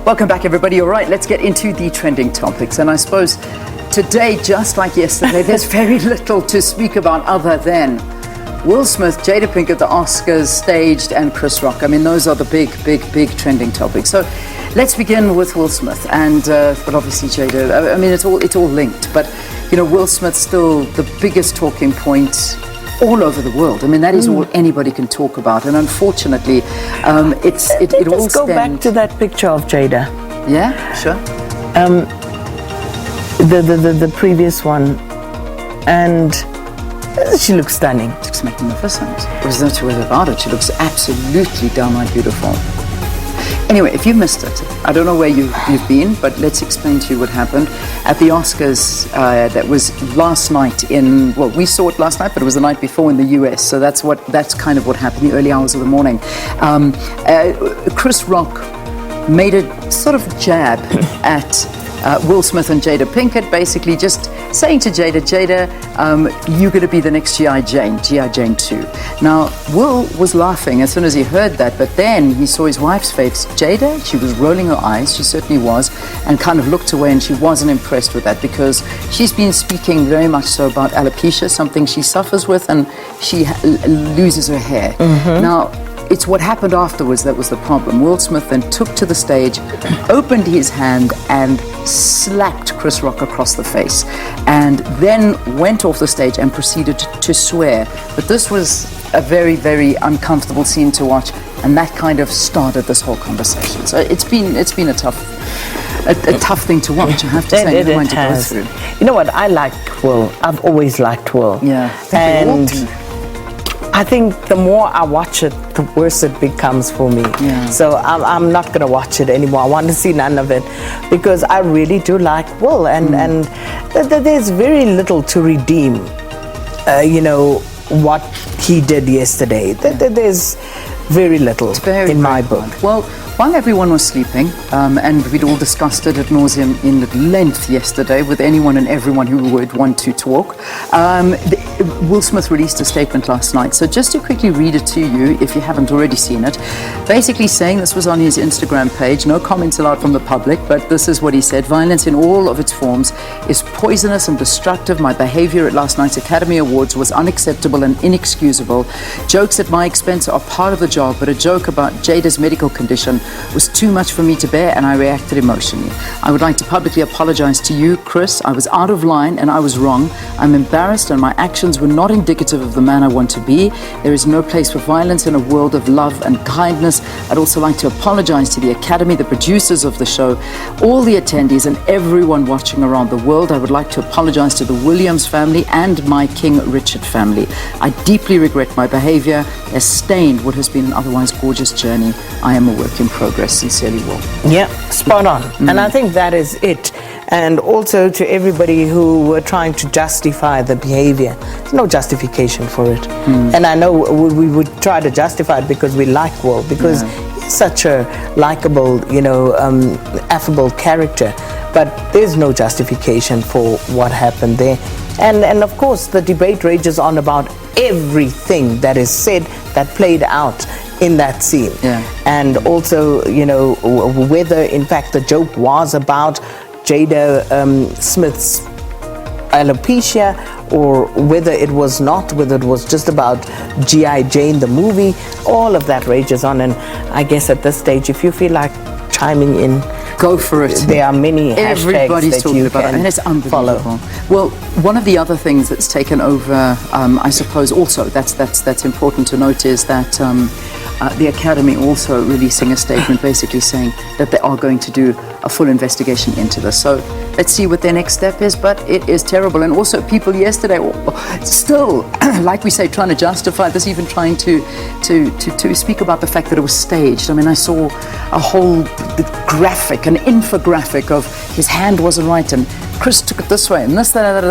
Welcome back, everybody. All right, let's get into the trending topics. And I suppose today, just like yesterday, there's very little to speak about other than Will Smith, Jada Pinkett, the Oscars staged, and Chris Rock. I mean, those are the big trending topics. So let's begin with Will Smith and, but obviously Jada. I mean, it's all linked. But you know, Will Smith's still the biggest talking point all over the world. I mean, that is all anybody can talk about, and unfortunately, it all Let's go back to that picture of Jada. Yeah, sure. The previous one, and she looks stunning. She looks magnificent. There's no two ways about it. She looks absolutely downright beautiful. Anyway, if you missed it, I don't know where you've been, but let's explain to you what happened at the Oscars. That was last night well, we saw it last night, but it was the night before in the US. So that's kind of what happened, the early hours of the morning. Chris Rock made a sort of jab at Will Smith and Jada Pinkett, basically just saying to Jada, you're going to be the next G.I. Jane 2. Now, Will was laughing as soon as he heard that, but then he saw his wife's face. Jada, she was rolling her eyes, she certainly was, and kind of looked away, and she wasn't impressed with that because she's been speaking very much so about alopecia, something she suffers with, and she loses her hair. Now, it's what happened afterwards that was the problem. Will Smith then took to the stage, opened his hand, and slapped Chris Rock across the face, and then went off the stage and proceeded to swear. But this was a very, very uncomfortable scene to watch, and that kind of started this whole conversation. So it's been a tough thing to watch, I have to say. It has. To go through. You know what? I like Will. I've always liked Will. Yeah. And I think the more I watch it, the worse it becomes for me. Yeah. So I'm not going to watch it anymore. I want to see none of it because I really do like Will, and there's very little to redeem. You know what he did yesterday. There's very little in my book. Well, while everyone was sleeping, and we'd all discussed it ad nauseum in length yesterday with anyone and everyone who would want to talk, Will Smith released a statement last night. So just to quickly read it to you, if you haven't already seen it, basically saying, this was on his Instagram page, no comments allowed from the public, but this is what he said: violence in all of its forms is poisonous and destructive. My behavior at last night's Academy Awards was unacceptable and inexcusable. Jokes at my expense are part of the job, but a joke about Jada's medical condition was too much for me to bear, and I reacted emotionally. I would like to publicly apologize to you, Chris. I was out of line and I was wrong. I'm embarrassed, and my actions were not indicative of the man I want to be. There is no place for violence in a world of love and kindness. I'd also like to apologize to the Academy, the producers of the show, all the attendees, and everyone watching around the world. I would like to apologize to the Williams family and my King Richard family. I deeply regret my behavior has stained what has been an otherwise gorgeous journey. I am a work in progress. Sincerely, Will. Yeah, spot on. And I think that is it. And also to everybody who were trying to justify the behavior, there's no justification for it. And I know we would try to justify it because we like Will, because he's such a likable, affable character. But there's no justification for what happened there. And of course, the debate rages on about everything that is said that played out in that scene. And also, whether in fact the joke was about Jada Smith's alopecia, or whether it was not, whether it was just about G.I. Jane the movie, all of that rages on. And I guess at this stage, if you feel like chiming in, go for it. There are many Everybody's hashtags that talking you about it, and it's unbelievable. Follow. Well, one of the other things that's taken over, I suppose, also that's important to note, is that the Academy also releasing a statement basically saying that they are going to do a full investigation into this. So let's see what their next step is, but it is terrible. And also people yesterday still, like we say, trying to justify this, even trying to speak about the fact that it was staged. I mean, I saw a whole graphic, an infographic of his hand wasn't right and Chris took it this way and this, that.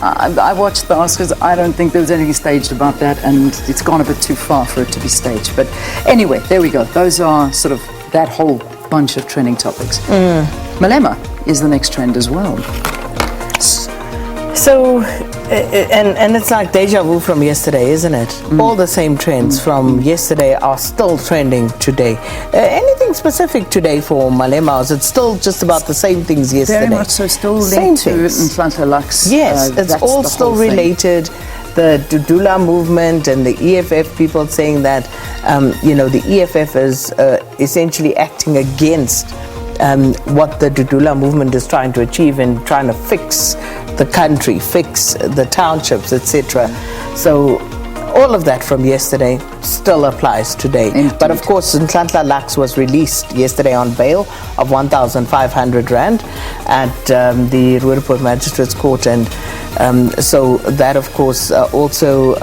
I watched the Oscars. I don't think there was anything staged about that, and it's gone a bit too far for it to be staged. But anyway, there we go. Those are sort of that whole bunch of trending topics. Malema is the next trend as well. So And it's like deja vu from yesterday, isn't it? All the same trends from yesterday are still trending today. Anything specific today for Malema? Or is it still just about the same things yesterday? Very much so, still Same linked to things. Nhlanhla Lux. Yes, it's that's all the still whole thing. related. The Dudula movement and the EFF people saying that, the EFF is essentially acting against what the Dudula movement is trying to achieve and trying to fix the country, fix the townships, etc. So all of that from yesterday still applies today. Indeed. But of course, Nhlanhla Lux was released yesterday on bail of 1,500 Rand at the Roodepoort Magistrates Court, and so that of course also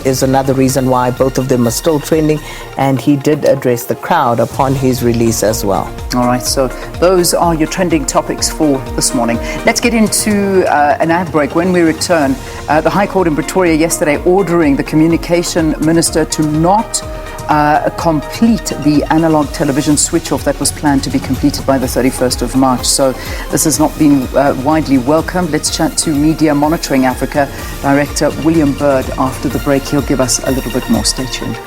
is another reason why both of them are still trending, and he did address the crowd upon his release as well. All right, so those are your trending topics for this morning. Let's get into an ad break. When we return, the High Court in Pretoria yesterday ordering the Communication Minister to not complete the analog television switch-off that was planned to be completed by the 31st of March. So this has not been widely welcomed. Let's chat to Media Monitoring Africa Director William Bird after the break. He'll give us a little bit more. Stay tuned.